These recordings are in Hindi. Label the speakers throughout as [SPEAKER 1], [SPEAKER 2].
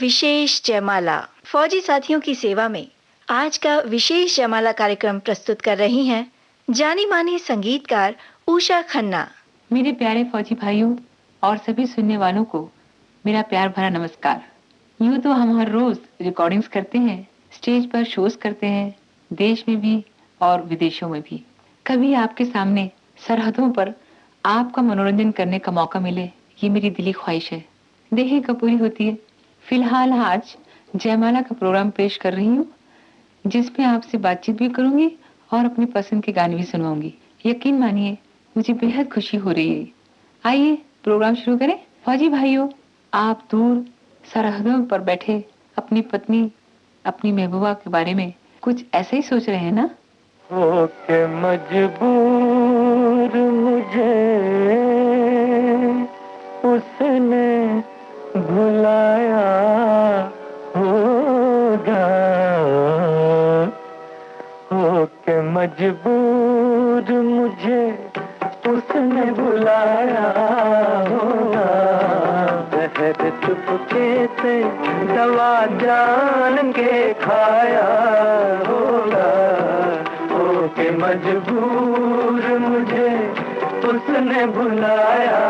[SPEAKER 1] विशेष जयमाला फौजी साथियों की सेवा में आज का विशेष जयमाला कार्यक्रम प्रस्तुत कर रही हैं जानी मानी संगीतकार उषा खन्ना।
[SPEAKER 2] मेरे प्यारे फौजी भाइयों और सभी सुनने वालों को मेरा प्यार भरा नमस्कार। यूँ तो हम हर रोज रिकॉर्डिंग्स करते हैं, स्टेज पर शोज करते हैं, देश में भी और विदेशों में भी। कभी आपके सामने सरहदों पर आपका मनोरंजन करने का मौका मिले, ये मेरी दिली ख्वाहिश है। देखिए कब पूरी होती है। फिलहाल आज जयमाला का प्रोग्राम पेश कर रही हूँ, जिसमें आपसे बातचीत भी करूंगी और अपनी पसंद के गाने भी सुनवाऊंगी। यकीन मानिए मुझे बेहद खुशी हो रही है। आइए प्रोग्राम शुरू करें। फौजी भाइयों, आप दूर सरहदों पर बैठे अपनी पत्नी, अपनी महबूबा के बारे में कुछ ऐसे ही सोच रहे हैं ना?
[SPEAKER 3] होके मजबूर मुझे उसने भुलाया होगा, होके मजबूर मुझे उसने भुलाया होगा। जहर चुपके से दवा जान के खाया होगा, होके मजबूर मुझे उसने भुलाया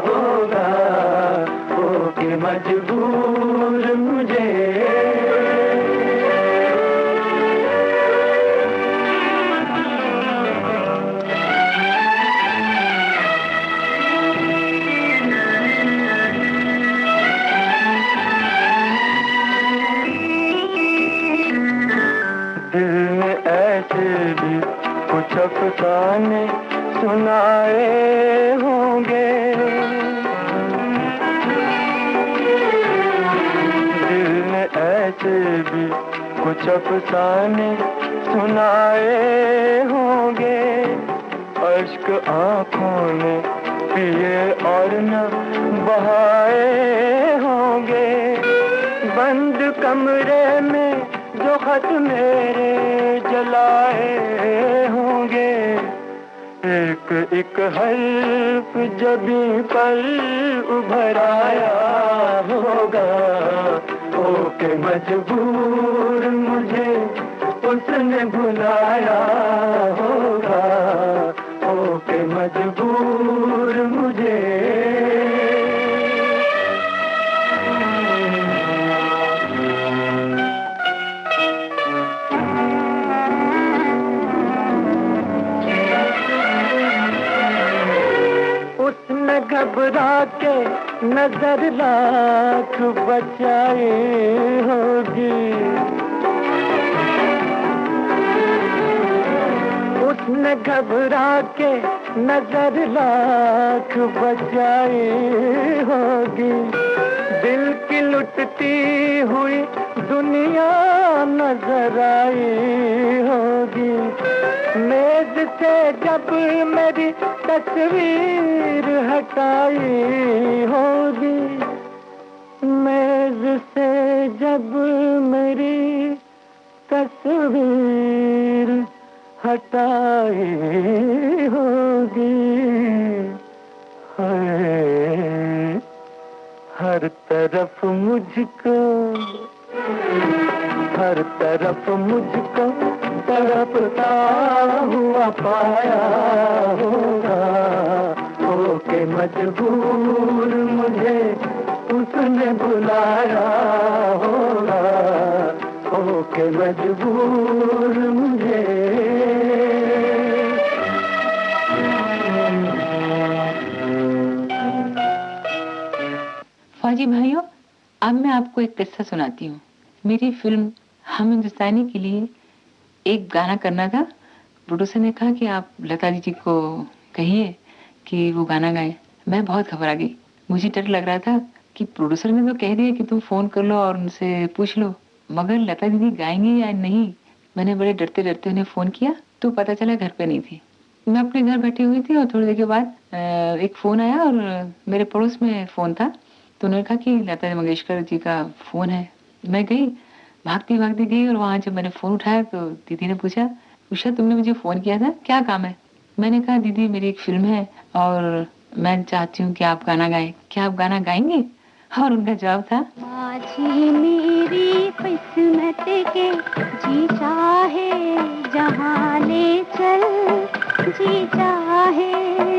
[SPEAKER 3] होगा, होके मजबूर मुझे। दिल ने ऐसे भी कुछ अफसाने सुनाए होंगे, दिल ने ऐसे भी कुछ अफसाने सुनाए होंगे। अश्क आँखों ने पिए और न बहाए होंगे। बंद कमरे में जो खत मेरे जलाए होंगे, एक एक हर्फ जबीं पर उभर आया होगा। होके मजबूर मुझे उसने भुलाया होगा, होके मजबूर मुझे। घबरा के नजर लाख बचाई होगी, उसने घबरा के नजर लाख बचाई होगी। दिल की लुटती हुई दुनिया नजर आई होगी। मेज से जब मेरी तस्वीर हटाई होगी, मेज से जब मेरी तस्वीर हटाई होगी। हर तरफ मुझको, हर तरफ मुझको तड़पता हुआ पाया होगा। होके मजबूर मुझे उसने बुलाया होगा, होके मजबूर मुझे।
[SPEAKER 2] फौजी भाइयों, अब मैं आपको एक किस्सा सुनाती हूँ। मेरी फिल्म हम हिंदुस्तानी के लिए एक गाना करना था। प्रोड्यूसर ने कहा कि आप लता जी को कहिए कि वो गाना गाएं। मैं बहुत घबरा गई। मुझे डर लग रहा था कि प्रोड्यूसर ने तो कह दिया कि तुम फोन कर लो और उनसे पूछ लो, मगर लता दीदी गाएंगी या नहीं। मैंने बड़े डरते डरते उन्हें फोन किया तो पता चला घर पे नहीं थी। मैं अपने घर बैठी हुई थी और थोड़ी देर के बाद एक फोन आया और मेरे पड़ोस में फोन था, तो उन्होंने कहा कि लता मंगेशकर जी का फोन है। मैं गई, भागती भागती गई और वहां जब मैंने फोन उठाया तो दीदी ने पूछा, उषा तुमने मुझे फोन किया था, क्या काम है? मैंने कहा दीदी मेरी एक फिल्म है और मैं चाहती हूँ कि आप गाना गाएं, क्या आप गाना गाएंगे? और उनका जवाब था,
[SPEAKER 4] माझी मेरी किस्मत के, जी चाहे जहाँ ले चल, जी चाहे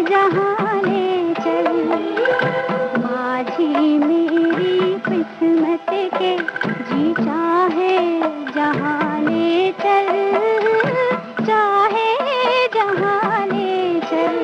[SPEAKER 4] जहाँ ले चल। माझी मेरी किस्मत के, जी चाहे जहाँ ले चल, चाहे जहाँ ले चल।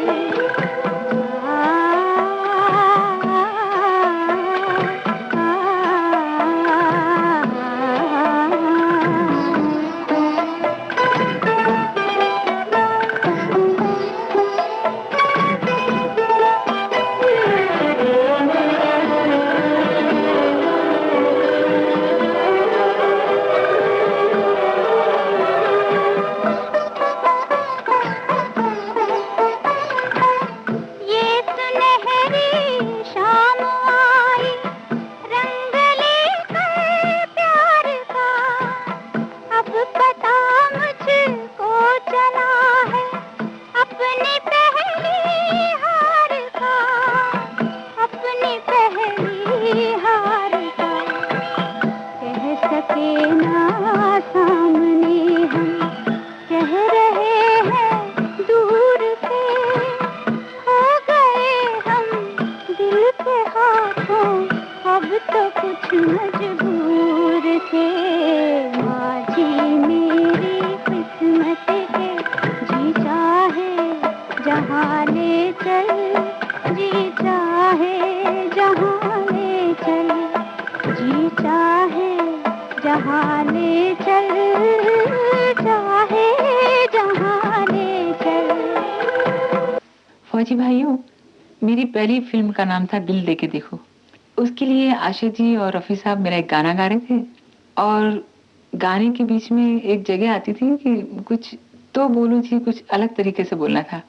[SPEAKER 4] मजबूर थे, माझी मेरी किस्मत के, जी चाहे जहाँ ले चल, जी चाहे जहाँ ले चल, जी चाहे जहाँ ले चल, चाहे जहाँ ले चल।
[SPEAKER 2] फौजी भाइयों, मेरी पहली फिल्म का नाम था दिल दे के देखो। उसके लिए आशा जी और रफी साहब मेरा एक गाना गा रहे थे और गाने के बीच में एक जगह आती थी कि कुछ तो बोलो जी, कुछ अलग तरीके से बोलना था।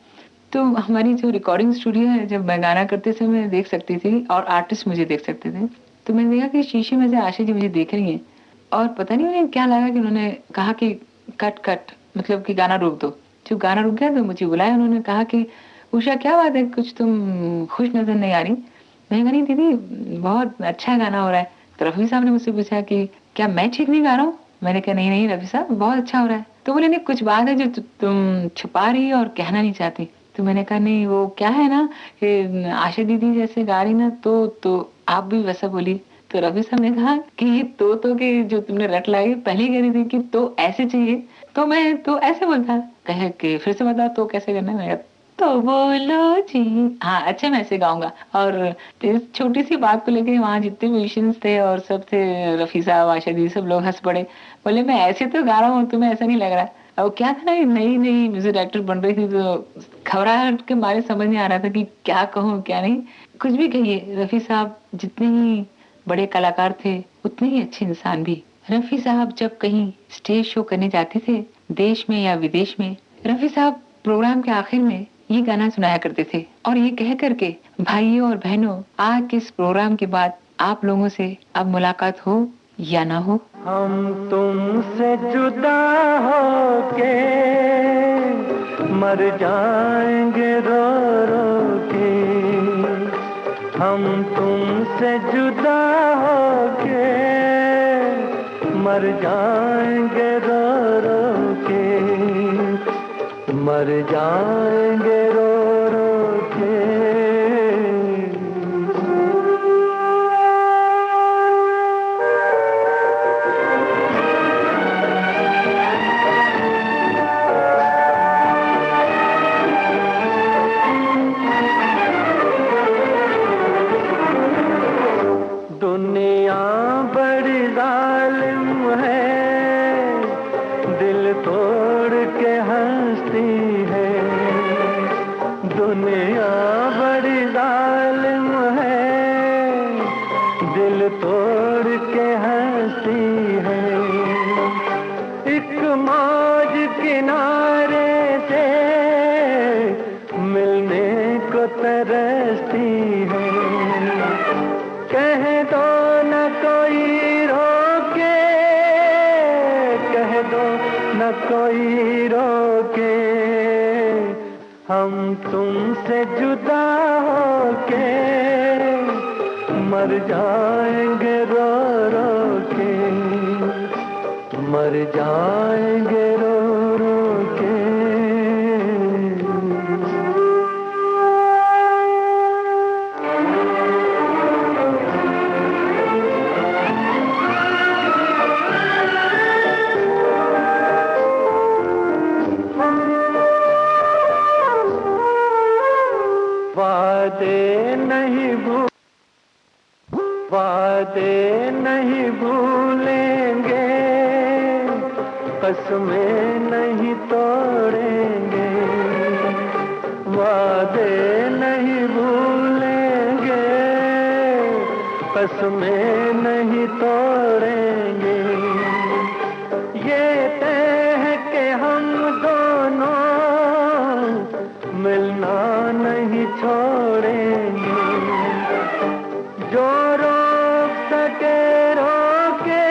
[SPEAKER 2] तो हमारी जो रिकॉर्डिंग स्टूडियो है, जब मैं गाना करते समय देख सकती थी और आर्टिस्ट मुझे देख सकते थे, तो मैंने देखा कि शीशे में से आशा जी मुझे देख रही हैं और पता नहीं उन्हें क्या लगा कि उन्होंने कहा कि कट कट, मतलब कि गाना रोक दो। जो गाना रुक गया तो मुझे बुलाया, उन्होंने कहा कि उषा क्या बात है, कुछ तुम खुश नजर नहीं आ रही। मैंने कहा नहीं दीदी, बहुत अच्छा गाना हो रहा है। तो रफी साहब ने मुझसे पूछा कि क्या मैं ठीक नहीं गा रहा हूँ। मैंने कहा नहीं नहीं रफी साहब, बहुत अच्छा हो रहा है। तो बोले नहीं, कुछ बात है जो तुम छुपा रही और कहना नहीं चाहती। तो मैंने कहा नहीं, वो क्या है ना कि आशा दीदी जैसे गा रही ना तो आप भी वैसा बोली। तो रफी साहब ने कहा कि तो के जो तुमने रट लाई, पहले कह रही थी कि तो ऐसे चाहिए, तो मैं तो ऐसे बोलता। कहे कि फिर से बताओ तो कैसे करना है। मैं तो बोलो जी, हाँ अच्छा मैं ऐसे गाऊंगा। और इस छोटी सी बात को लेके वहाँ जितने म्यूजिशियंस थे और सब थे, रफी साहब आशा दी, सब लोग हंस पड़े। बोले मैं ऐसे तो गा रहा हूँ, तुम्हें ऐसा नहीं लग रहा। और क्या था ना, नई नई म्यूजिक डायरेक्टर बन रही थी तो घबराहट के मारे समझ नहीं आ रहा था कि क्या कहूँ क्या नहीं। कुछ भी कहिए, रफी साहब जितने ही बड़े कलाकार थे उतने ही अच्छे इंसान भी। रफी साहब जब कहीं स्टेज शो करने जाते थे, देश में या विदेश में, रफी साहब प्रोग्राम के आखिर में ये गाना सुनाया करते थे और ये कह करके, भाइयों और बहनों, आज के इस प्रोग्राम के बाद आप लोगों से अब मुलाकात हो या ना हो,
[SPEAKER 3] हम तुमसे जुदा होके मर जाएंगे रो रो के, हम तुमसे जुदा होके मर जाएंगे रो रो के, मर जाएंगे रो रो के। दुनिया बड़ी जालिम है, दिल तोड़ के हंसती है। दुनिया बड़ी जालिम है, दिल तोड़ के हंसती है। एक मौज किनारे से मिलने को तरसती है। कह दो न कोई रोके, कह दो न कोई रोके, हम तुमसे जुदा होके मर जाएंगे रो रो के, मर जाएंगे रो रो के। वादे नहीं भूलेंगे, कसमें नहीं तोड़ेंगे। वादे नहीं भूलेंगे, कसमें नहीं तोड़ेंगे। ये तय है कि हम दोनों मिलना नहीं छोड़ेंगे। जो रोक सके रोके,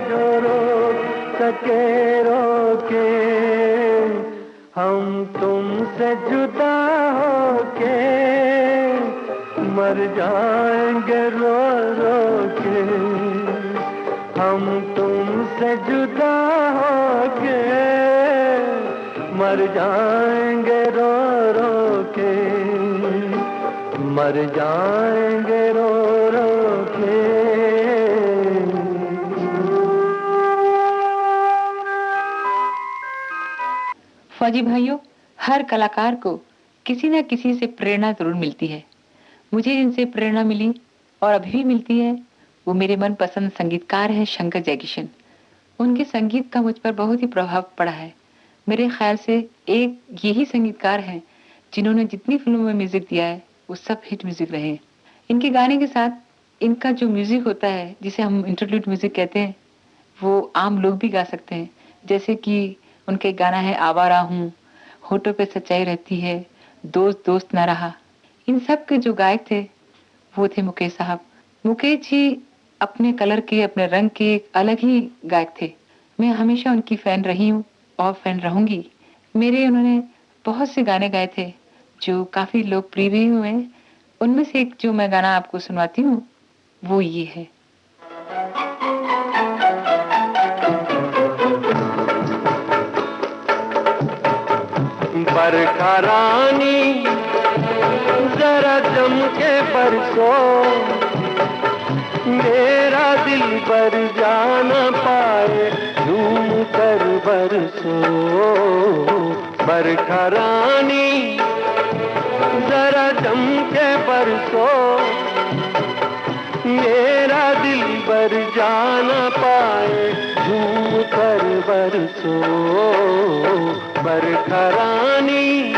[SPEAKER 3] जो रोक सके रोके, हम तुमसे जुदा होके मर जाएंगे रो रो के। हम तुमसे जुदा होके मर जाएंगे रो रो के, मर जाएंगे रो रो के।
[SPEAKER 2] फौजी भाइयों, हर कलाकार को किसी न किसी से प्रेरणा जरूर मिलती है। मुझे जिनसे प्रेरणा मिली और अभी भी मिलती है, वो मेरे मनपसंद संगीतकार हैं शंकर जयकिशन। उनके संगीत का मुझ पर बहुत ही प्रभाव पड़ा है। मेरे ख्याल से एक यही संगीतकार हैं जिन्होंने जितनी फिल्मों में म्यूजिक दिया है वो सब हिट म्यूजिक रहे। इनके गाने के साथ इनका जो म्यूजिक होता है, जिसे हम इंटरल्यूड म्यूजिक कहते हैं, वो आम लोग भी गा सकते हैं। जैसे कि उनके गाना है आवारा हूँ, होठों पे सच्चाई रहती है, दोस्त दोस्त न रहा। इन सब के जो गायक थे वो थे मुकेश साहब। मुकेश जी अपने कलर के, अपने रंग के एक अलग ही गायक थे। मैं हमेशा उनकी फैन रही हूँ और फैन रहूंगी। मेरे उन्होंने बहुत से गाने गाए थे जो काफी लोकप्रिय भी हुए। उनमें से एक जो मैं गाना आपको सुनवाती हूँ वो ये है।
[SPEAKER 3] बरखा रानी जरा जम के बरसो, मेरा दिल बर जाना पाए झूम कर बरसो। बरखा रानी जरा जम के बरसो, मेरा दिल बर जाना पाए झूम कर बरसो। बरखा रानी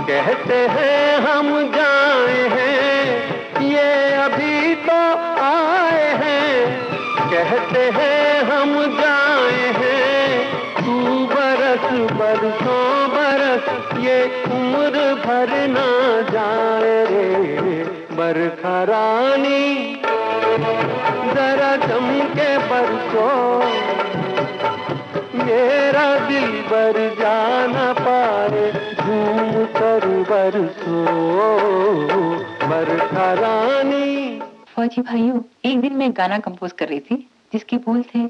[SPEAKER 3] कहते हैं हम जाए हैं, ये अभी तो आए हैं। कहते हैं हम जाए हैं, तू बरस बरसों बरस ये उम्र भर ना जाए रे। बरखा रानी जरा जम के बरसो, मेरा दिल बर जाना पाए झूम कर बरसो। बरखा रानी।
[SPEAKER 2] फौजी भाइयों, एक दिन मैं गाना कंपोज कर रही थी जिसके बोल थे,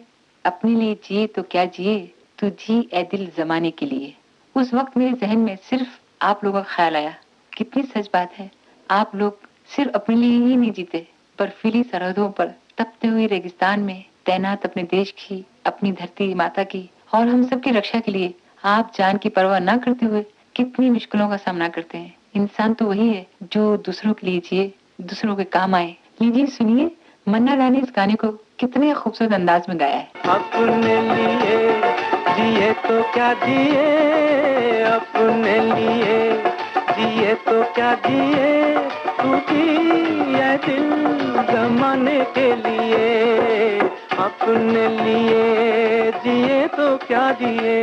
[SPEAKER 2] अपने लिए जिए तो क्या जिए, तू जी ए दिल जमाने के लिए। उस वक्त मेरे जहन में सिर्फ आप लोगों का ख्याल आया। कितनी सच बात है, आप लोग सिर्फ अपने लिए ही नहीं जीते, बर्फीली सरहदों पर तपते हुए रेगिस्तान में तैनात अपने देश की, अपनी धरती माता की और हम सब की रक्षा के लिए आप जान की परवाह न करते हुए कितनी मुश्किलों का सामना करते हैं। इंसान तो वही है जो दूसरों के लिए जिए, दूसरों के काम आए। लीजिए सुनिए, मन्ना दा ने इस गाने को कितने खूबसूरत अंदाज में गाया है।
[SPEAKER 3] अपने लिए जिए तो क्या जिए, अपने लिए जिए तो क्या जिए, तू जिए दिल जमाने के लिए, अपने लिए जिए तो क्या जिए।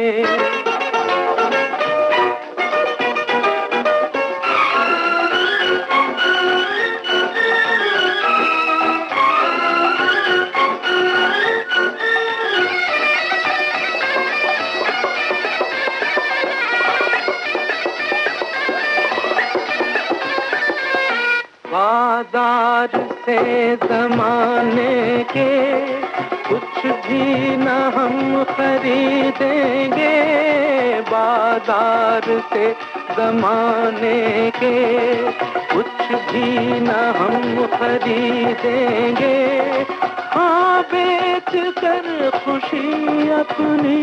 [SPEAKER 3] बाजार से जमाने के कुछ भी न हम खरीदेंगे, बाजार से जमाने के कुछ भी न हम खरीदेंगे। हाँ बेच कर खुशी अपनी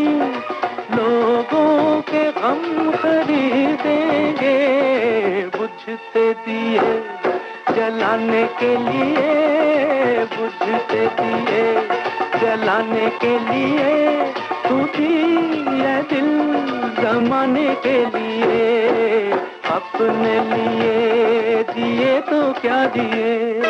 [SPEAKER 3] लोगों के गम खरीदेंगे, बुझते दिए जलाने के लिए, बुझते दिए जलाने के लिए, तू जिए दिल जमाने के लिए, अपने लिए जिए तो क्या जिए।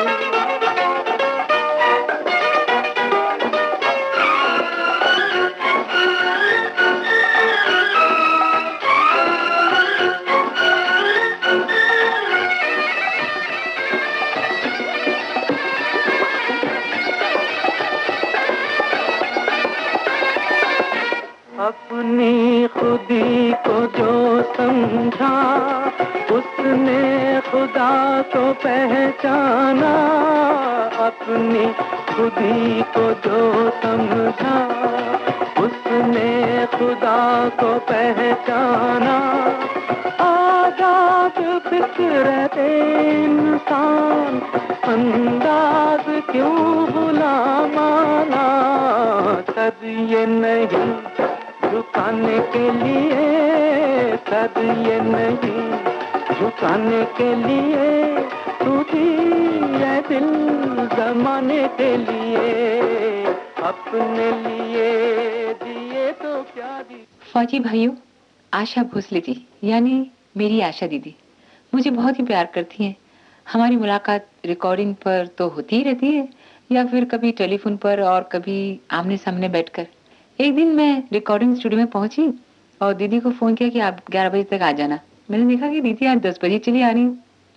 [SPEAKER 3] अपनी खुदी को जो समझा, उसने खुदा को पहचाना, अपनी खुदी को जो समझा, उसने खुदा को पहचाना। आजाद फिक्र इंसान अंदाज क्यों भुला माना, सद ये नहीं झुकाने के लिए, सद ये नहीं झुकाने के लिए, तू जिए दिल जमाने के लिए, अपने लिए जिए तो क्या जिए।
[SPEAKER 2] फौजी भाइयों, आशा भोसले जी यानी मेरी आशा दीदी मुझे बहुत ही प्यार करती हैं। हमारी मुलाकात रिकॉर्डिंग पर तो होती ही रहती है, या फिर कभी टेलीफोन पर और कभी आमने सामने बैठकर। एक दिन मैं रिकॉर्डिंग स्टूडियो में पहुंची और दीदी को फोन किया कि आप 11 बजे तक आ जाना। मैंने देखा कि दीदी आज 10 बजे चली आ रही।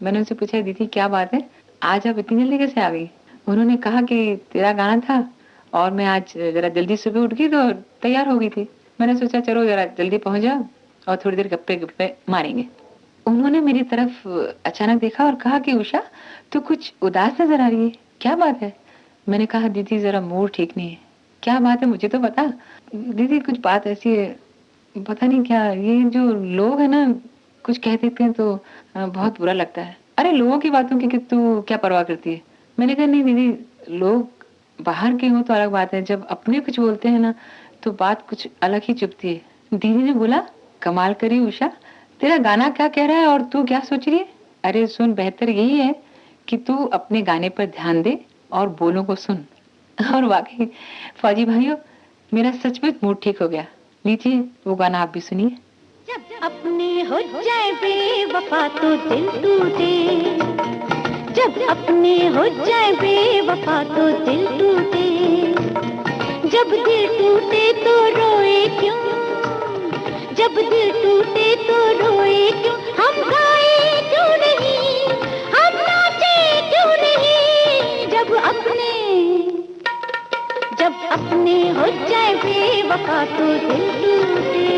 [SPEAKER 2] मैंने उनसे पूछा, दीदी क्या बात है, आज आप इतनी जल्दी कैसे आ गई? उन्होंने कहा कि तेरा गाना था और मैं आज जरा जल्दी सुबह उठ गई तो तैयार हो गई थी। मैंने सोचा चलो जरा जल्दी पहुंच जाओ और थोड़ी देर गप्पे गप्पे मारेंगे। उन्होंने मेरी तरफ अचानक देखा और कहा कि उषा तू कुछ उदास नजर आ रही है, क्या बात है? मैंने कहा दीदी जरा मूड ठीक नहीं है। क्या बात है मुझे तो बता। दीदी कुछ बात ऐसी है, पता नहीं क्या, ये जो लोग है ना कुछ कह देते हैं तो बहुत बुरा लगता है। अरे लोगों की बातों की कि तू क्या परवाह करती है? मैंने कहा नहीं दीदी, लोग बाहर के हो तो अलग बात है, जब अपने कुछ बोलते हैं ना तो बात कुछ अलग ही चुभती है। दीदी ने बोला, कमाल करी उषा, तेरा गाना क्या कह रहा है और तू क्या सोच रही है? अरे सुन, बेहतर यही है कि तू अपने गाने पर ध्यान दे और बोलों को सुन। और वाकई फौजी भाइयों, मेरा सचमुच मूड ठीक हो गया। लीजिए वो गाना आप भी सुनिए।
[SPEAKER 4] जब अपने हो जाए बेवफा तो दिल टूटे, जब अपने हो जाए बेवफा तो दिल टूटे, जब दिल टूटे तो रोए क्यों, जब दिल टूटे तो रोए क्यों, हम गाए क्यों नहीं, हम नाचे क्यों नहीं, जब अपने हो जाए बेवफा तो दिल टूटे।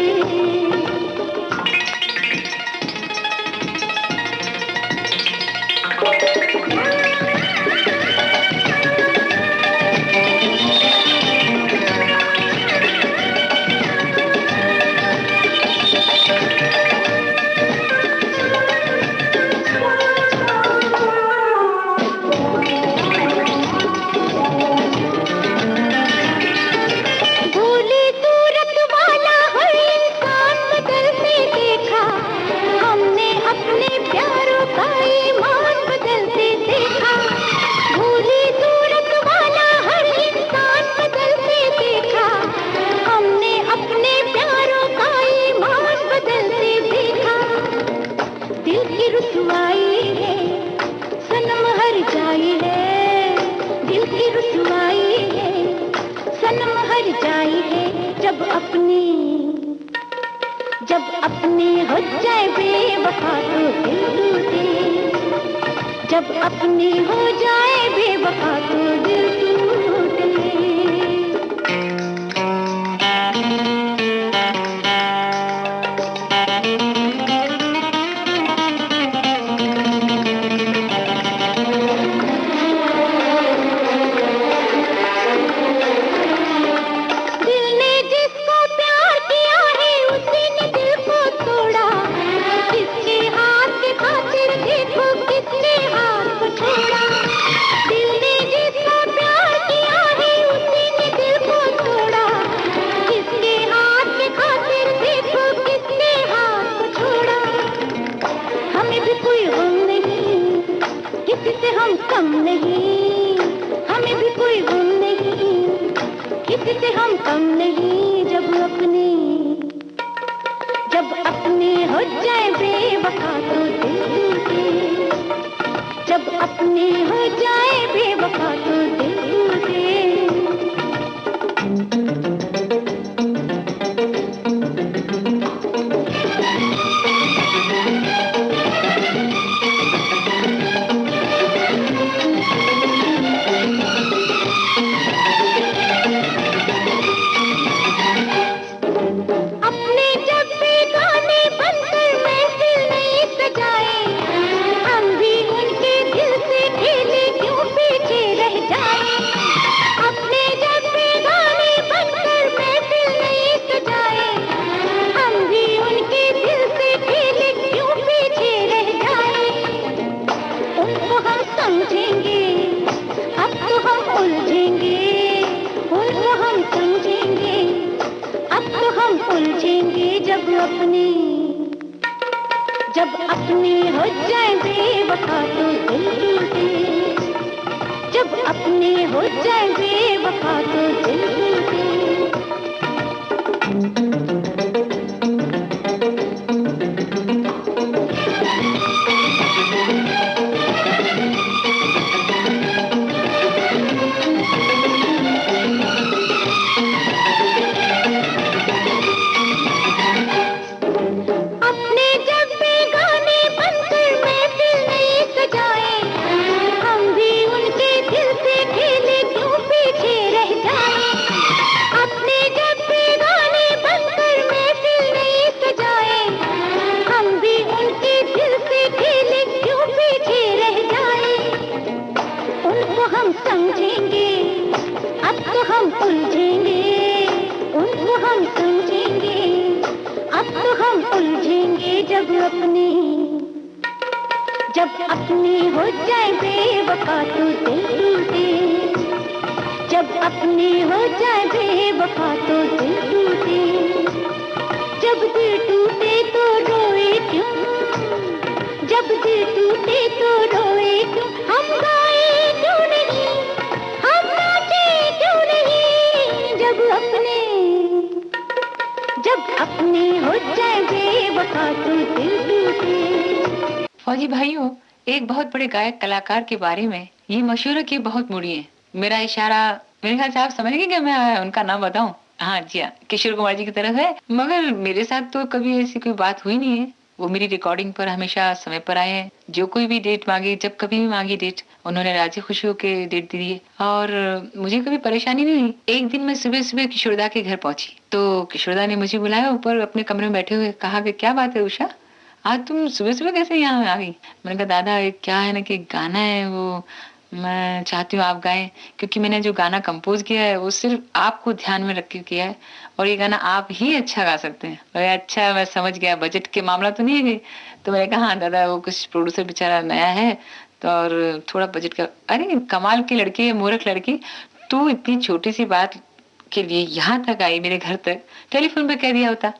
[SPEAKER 4] भोली सूरत वाला जब अपने हो जाए बेवफा तो दिल टूटे, जब अपने हो जाए बेवफा तो दिल टूटे। हम नहीं, हमें भी कोई गम नहीं, किसी से हम कम नहीं। जब अपने हो जाए बेवफा तो दिल टूटे, जब अपने हो जाए बेवफा तो दिल टूटे। जब अपने हो जाए बेवफा तो दिल टूटे, जब अपने हो जाए बेवफा तो दिल टूटे। जब अपने हो जाए बेवफा तो दिल टूटे, जब अपने हो जाए बेवफा तो दिल टूटे। जब दिल टूटे तो रोए क्यों, जब दिल टूटे तो रोए क्यों। हम गाए क्यों नहीं, हम नाचे क्यों नहीं। जब अपने हो जाए बेवफा तो दिल टूटे।
[SPEAKER 2] फौजी भाइयों, एक बहुत बड़े गायक कलाकार के बारे में ये मशहूर है कि बहुत मूडी है। मेरा इशारा मेरे ख्याल से आप समझ गए कि मैं उनका नाम बताऊं। हाँ जी हाँ, किशोर कुमार जी की तरफ है। मगर मेरे साथ तो कभी ऐसी कोई बात हुई नहीं है। वो मेरी रिकॉर्डिंग पर हमेशा समय पर आए हैं। जो कोई भी डेट मांगी, जब कभी भी मांगी डेट, उन्होंने राजी खुशी होकर डेट दी है और मुझे कभी परेशानी नहीं हुई। एक दिन मैं सुबह सुबह किशोरदा के घर पहुंची तो किशोरदा ने मुझे बुलाया ऊपर अपने कमरे में बैठे हुए। कहा कि क्या बात है उषा, आज तुम सुबह सुबह कैसे यहाँ आ गई। मैंने कहा दादा क्या है ना कि गाना है वो मैं चाहती हूँ आप गाएं, क्योंकि मैंने जो गाना कंपोज किया है वो सिर्फ आपको ध्यान में रख के किया है और ये गाना आप ही अच्छा गा सकते हैं। अरे अच्छा, मैं समझ गया, बजट के मामला तो नहीं है। तो मैंने कहा हाँ दादा, वो कुछ प्रोड्यूसर बेचारा नया है तो और थोड़ा बजट का। अरे कमाल की लड़की है, मूर्ख लड़की, तू इतनी छोटी सी बात के लिए यहाँ तक आई मेरे घर तक। टेलीफोन पे कह दिया होता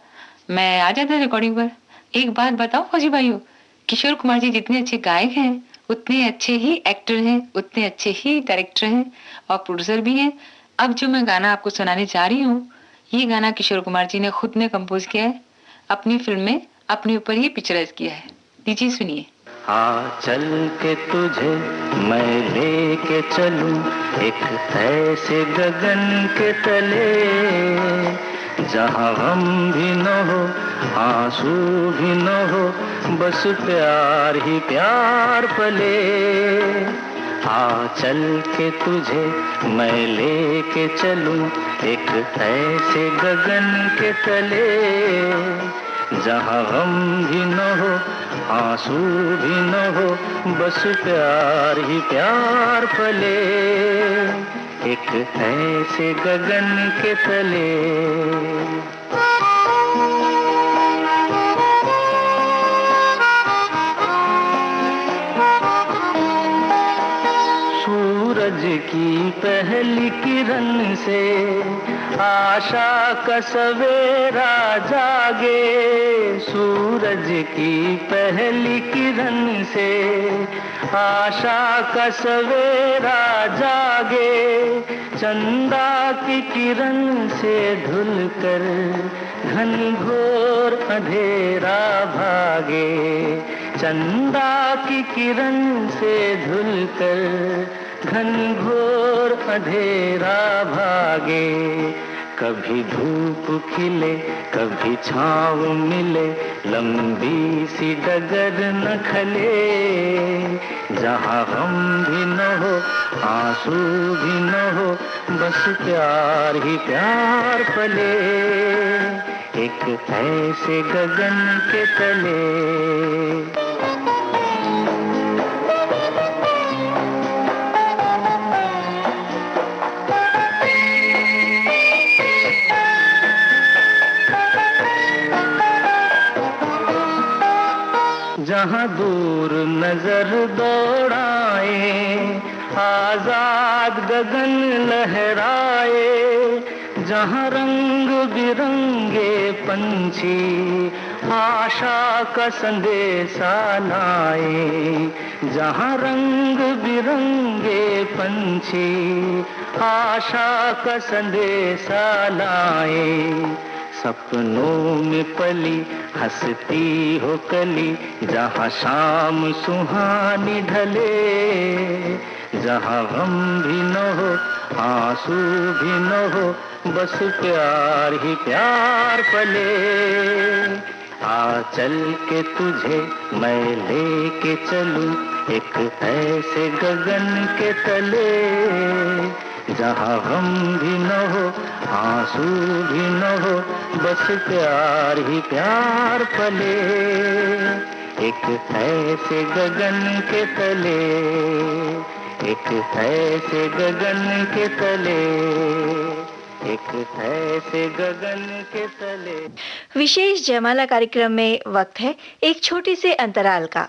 [SPEAKER 2] मैं आ जाता रिकॉर्डिंग पर। एक बात बताओ फौजी भाइयों, किशोर कुमार जी जितने अच्छे गायक हैं उतने अच्छे ही एक्टर हैं, उतने अच्छे ही डायरेक्टर हैं और प्रोड्यूसर भी हैं। अब जो मैं गाना आपको सुनाने जा रही हूँ, ये गाना किशोर कुमार जी ने खुद ने कंपोज किया है, अपनी फिल्म में अपने ऊपर ही पिक्चराइज किया है। लीजिए सुनिए।
[SPEAKER 3] हाँ चल के तुझे मैं लेके चलूं एक ऐसे गगन के तले जहाँ गम भी न हो, आंसू भी न हो, बस प्यार ही प्यार पले। आ चल के तुझे मैं लेके चलूं एक ऐसे गगन के तले, जहाँ गम भी न हो, आंसू भी न हो, बस प्यार ही प्यार पले, एक ऐसे गगन के तले। सूरज की पहली किरण से आशा का सवेरा जागे, सूरज की पहली किरण से आशा का सवेरा जागे, चंदा की किरण से धुलकर घनघोर अंधेरा भागे, चंदा की किरण से धुलकर घनघोर अंधेरा भागे। कभी धूप खिले कभी छाँव मिले, लंबी सी डगर न खले, जहाँ गम भी न हो, आंसू भी न हो, बस प्यार ही प्यार पले, एक ऐसे गगन के तले। जहाँ दूर नजर दौड़ाए, आजाद गगन लहराए, जहाँ रंग बिरंगे पंछी आशा का संदेशा लाए, जहाँ रंग बिरंगे पंछी आशा का संदेशा लाए, सपनों में पली हंसती हो कली, जहाँ शाम सुहानी ढले, जहाँ गम भी न हो, आंसू भी न हो, बस प्यार ही प्यार पले। आ चल के तुझे मैं लेके चलूं एक ऐसे गगन के तले, जहाँ गम भी न हो, आंसू भी न हो, बस प्यार ही प्यार पले, एक ऐसे गगन के तले, एक ऐसे गगन के तले, एक ऐसे गगन के तले।
[SPEAKER 1] विशेष जयमाला कार्यक्रम में वक्त है एक छोटे से अंतराल का।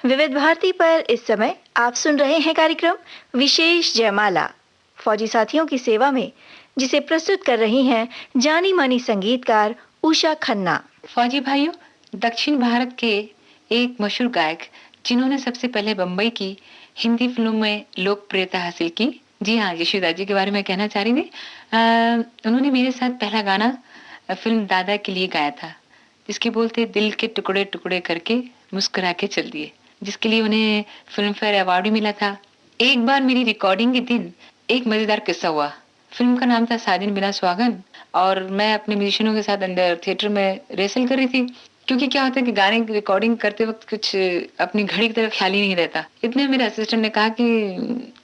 [SPEAKER 1] विविध भारती पर इस समय आप सुन रहे हैं कार्यक्रम विशेष जयमाला, फौजी साथियों की सेवा में, जिसे प्रस्तुत कर रही हैं जानी मानी संगीतकार उषा खन्ना।
[SPEAKER 2] फौजी भाइयों, दक्षिण भारत के एक मशहूर गायक जिन्होंने सबसे पहले बम्बई की हिंदी फिल्मों में लोकप्रियता हासिल की। जी हाँ, यशोदा जी के बारे में कहना चाह रही थी। उन्होंने मेरे साथ पहला गाना फिल्म दादा के लिए गाया था, जिसके बोल थे दिल के टुकड़े टुकड़े करके मुस्कुरा के चल दिए, जिसके लिए उन्हें फिल्म फेयर अवार्ड भी मिला था। एक बार मेरी रिकॉर्डिंग के दिन एक मजेदार किस्सा हुआ। फिल्म का नाम था साजन बिना सुहागन और मैं अपने म्यूजिशियनों के साथ अंदर थिएटर में रिहर्सल कर रही थी, क्योंकि क्या होता है कि गाने की रिकॉर्डिंग करते वक्त कुछ अपनी घड़ी की तरफ ख्याल ही नहीं रहता। इतने मेरे असिस्टेंट ने कहा कि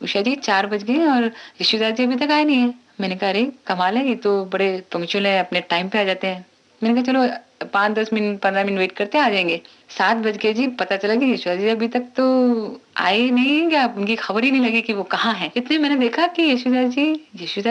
[SPEAKER 2] उषा जी 4 बज गए और यशोदा जी अभी तक आए नहीं है। मैंने कहा अरे कमाल है, ये तो बड़े पंक्चुअल है, अपने टाइम पे आ जाते हैं। मैंने कहा चलो 5-10 मिनट 15 मिनट वेट करते आ जाएंगे। 7 बज गए जी, पता चला कि यशोदा जी अभी तक तो आए नहीं, या उनकी खबर ही नहीं लगी कि वो कहाँ है। इतने मैंने देखा कि यशोदा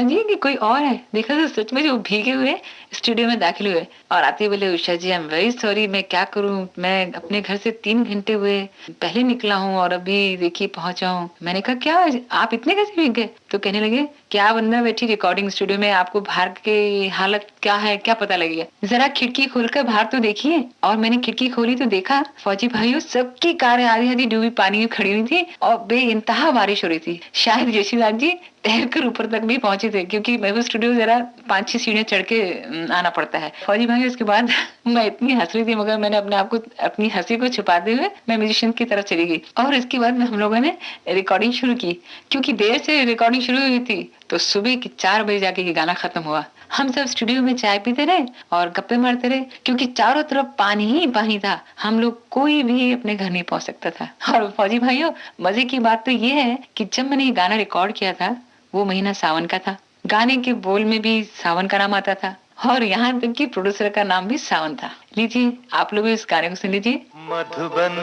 [SPEAKER 2] जी कि कोई और है। देखा तो सच में वो भीगे हुए स्टूडियो में दाखिल हुए और आते बोले उषा जी आई एम वेरी सॉरी, मैं क्या करूं, मैं अपने घर से 3 घंटे हुए पहले निकला हूं और अभी देखिए पहुंचा हूं। मैंने कहा क्या आप इतने कैसे भीग गए? तो कहने लगे क्या बंदा बैठी रिकॉर्डिंग स्टूडियो में, आपको बाहर के हालत क्या है क्या पता लगेगा, जरा खिड़की खोलकर बाहर तो देखिए। और मैंने खिड़की खोली तो देखा फौजी भाइयों सबकी कारें आधी आधी डूबी पानी में खड़ी हुई थी और बेइंतहा बारिश हो रही थी। शायद यशोदा जी तैर कर ऊपर तक भी पहुंचे थे, क्योंकि मैं वो स्टूडियो जरा 5-6 सीढ़ियां चढ़ के आना पड़ता है। फौजी भाई उसके बाद मैं इतनी हंस रही थी, मगर मैंने अपने आप को अपनी हंसी को छुपाते हुए मैं म्यूजिशियन की तरफ चली गई और इसके बाद हम लोगों ने रिकॉर्डिंग शुरू की। क्योंकि देर से रिकॉर्डिंग शुरू हुई थी तो सुबह के 4 बजे जाके ये गाना खत्म हुआ। हम सब स्टूडियो में चाय पीते रहे और गप्पे मारते रहे, क्योंकि चारों तरफ पानी ही पानी था, हम लोग कोई भी अपने घर नहीं पहुंच सकता था। और फौजी भाइयों मजे की बात तो ये है कि जब मैंने ये गाना रिकॉर्ड किया था वो महीना सावन का था। गाने के बोल में भी सावन का नाम आता था और यहाँ तक कि प्रोड्यूसर का नाम भी सावन था। लीजिए आप लोग इस गाने को सुन लीजिए।
[SPEAKER 3] मधुबन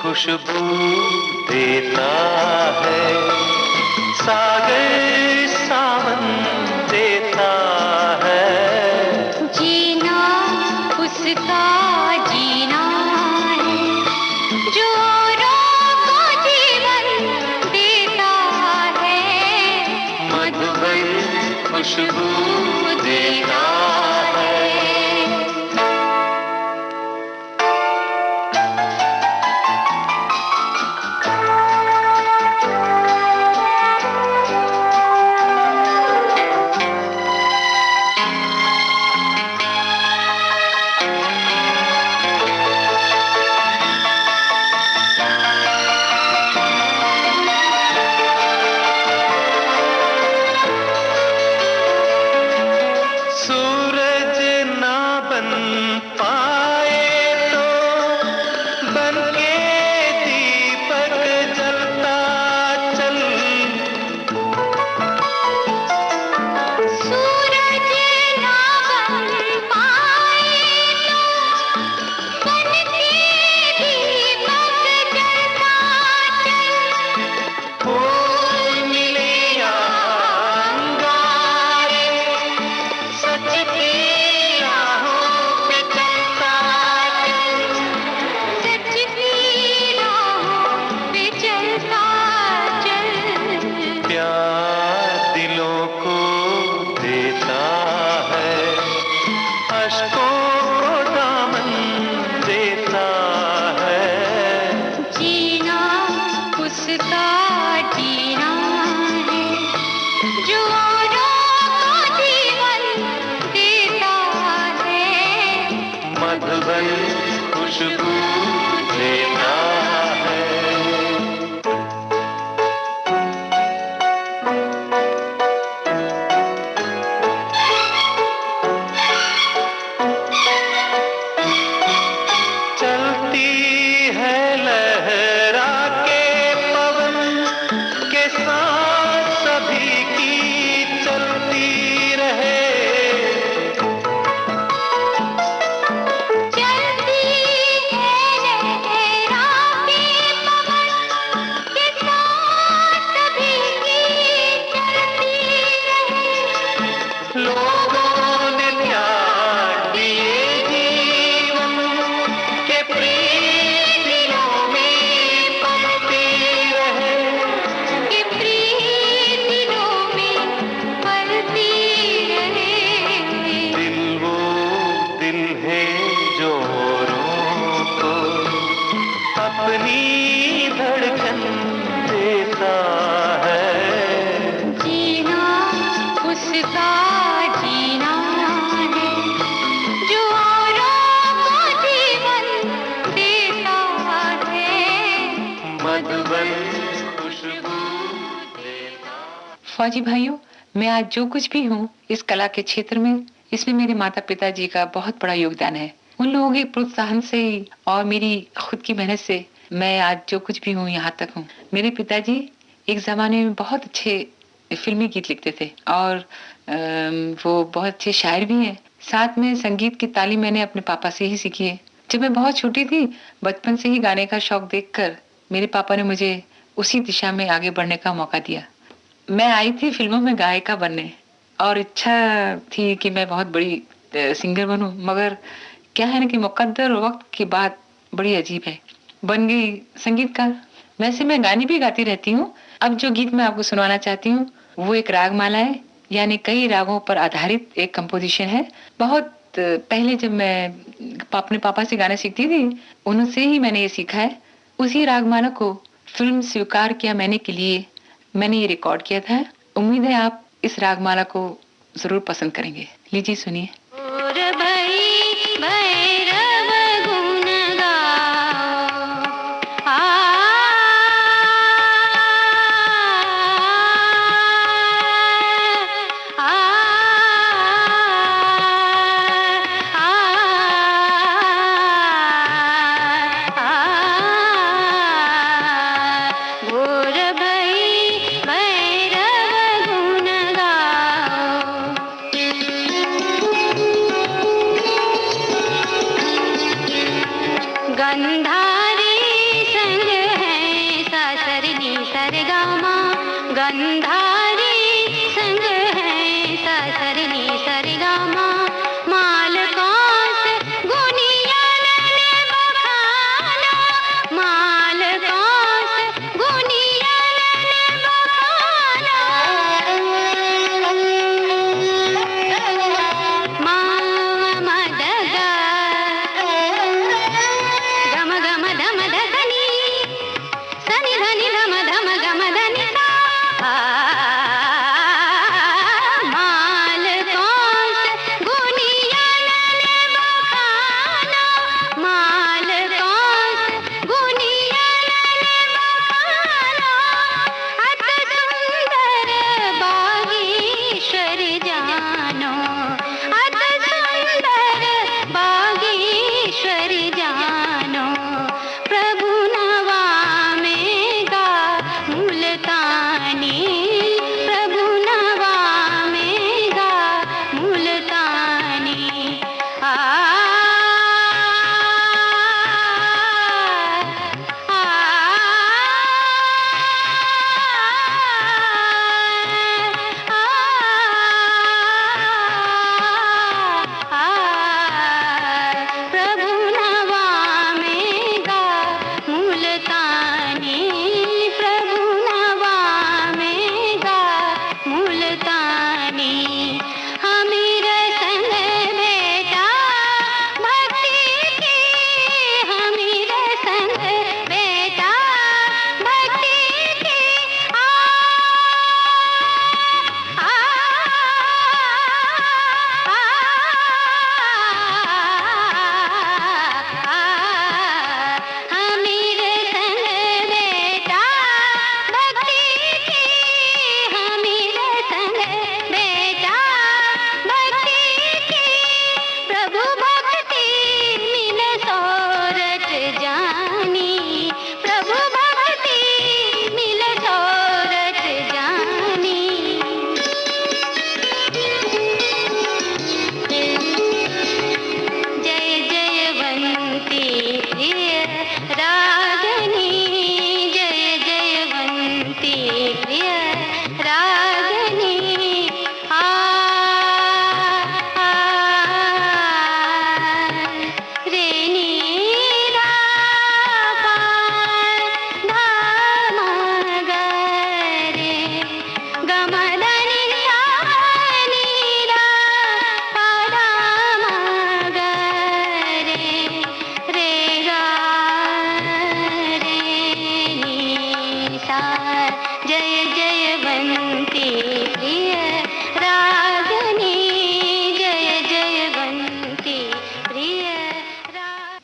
[SPEAKER 3] खुशबू देता है, सागर सावन देता है,
[SPEAKER 4] जीना उसका जीना है जो औरों को जीवन देता है।
[SPEAKER 3] मधुबन खुशबू देता है। सूरज ना बन पाए तो बन के दीपक जलता चल,
[SPEAKER 4] सूरज ना बन पाए तो बन के दीपक जलता चल।
[SPEAKER 3] फूल मिले या अंगारे, सच की राहों पे चलता चल,
[SPEAKER 4] सच की राहों पे चलता चल।
[SPEAKER 3] प्यार दिलों को देता है, अश्कों को दामन देता है,
[SPEAKER 4] जीना उसका जीना है जो औरों को जीवन देता है।
[SPEAKER 3] मधुबन खुशबू देता है। चलती है लहरा के पवन के साथ सभी की चलती रहे,
[SPEAKER 4] चलती है
[SPEAKER 2] फौजी भाइयों, मैं आज जो कुछ भी हूँ इस कला के क्षेत्र में, इसमें मेरे माता पिता जी का बहुत बड़ा योगदान है। उन लोगों के प्रोत्साहन से ही और मेरी खुद की मेहनत से मैं आज जो कुछ भी हूँ यहाँ तक हूँ। मेरे पिताजी एक जमाने में बहुत अच्छे फिल्मी गीत लिखते थे और वो बहुत अच्छे शायर भी हैं। साथ में संगीत की तालीम मैंने अपने पापा से ही सीखी है। जब मैं बहुत छोटी थी, बचपन से ही गाने का शौक देखकर मेरे पापा ने मुझे उसी दिशा में आगे बढ़ने का मौका दिया। मैं आई थी फिल्मों में गायिका बनने और इच्छा थी कि मैं बहुत बड़ी सिंगर बनूं, मगर क्या है ना कि मुकद्दर और वक्त की बात बड़ी अजीब है, बन गई संगीतकार। वैसे मैं गाने भी गाती रहती हूँ। अब जो गीत मैं आपको सुनाना चाहती हूँ वो एक रागमाला है, यानी कई रागों पर आधारित एक कंपोजिशन है। बहुत पहले जब मैं अपने पापा से गाना सीखती थी, उनसे ही मैंने ये सीखा है। उसी रागमाला को फिल्म स्वीकार किया मैंने के लिए मैंने ये रिकॉर्ड किया था। उम्मीद है आप इस रागमाला को जरूर पसंद करेंगे। लीजिए सुनिए।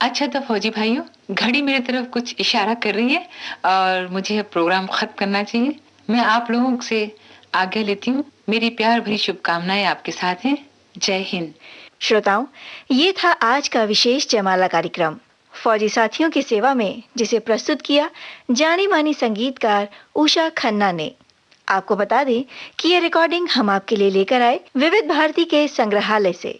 [SPEAKER 2] अच्छा तो फौजी भाइयों, घड़ी मेरी तरफ कुछ इशारा कर रही है और मुझे प्रोग्राम खत्म करना चाहिए। मैं आप लोगों से आज्ञा लेती हूँ। मेरी प्यार भरी शुभकामनाएं आपके साथ हैं। जय हिंद।
[SPEAKER 1] श्रोताओं, ये था आज का विशेष जयमाला कार्यक्रम फौजी साथियों की सेवा में, जिसे प्रस्तुत किया जानी मानी संगीतकार उषा खन्ना ने। आपको बता दें कि ये रिकॉर्डिंग हम आपके लिए लेकर आए विविध भारती के संग्रहालय से।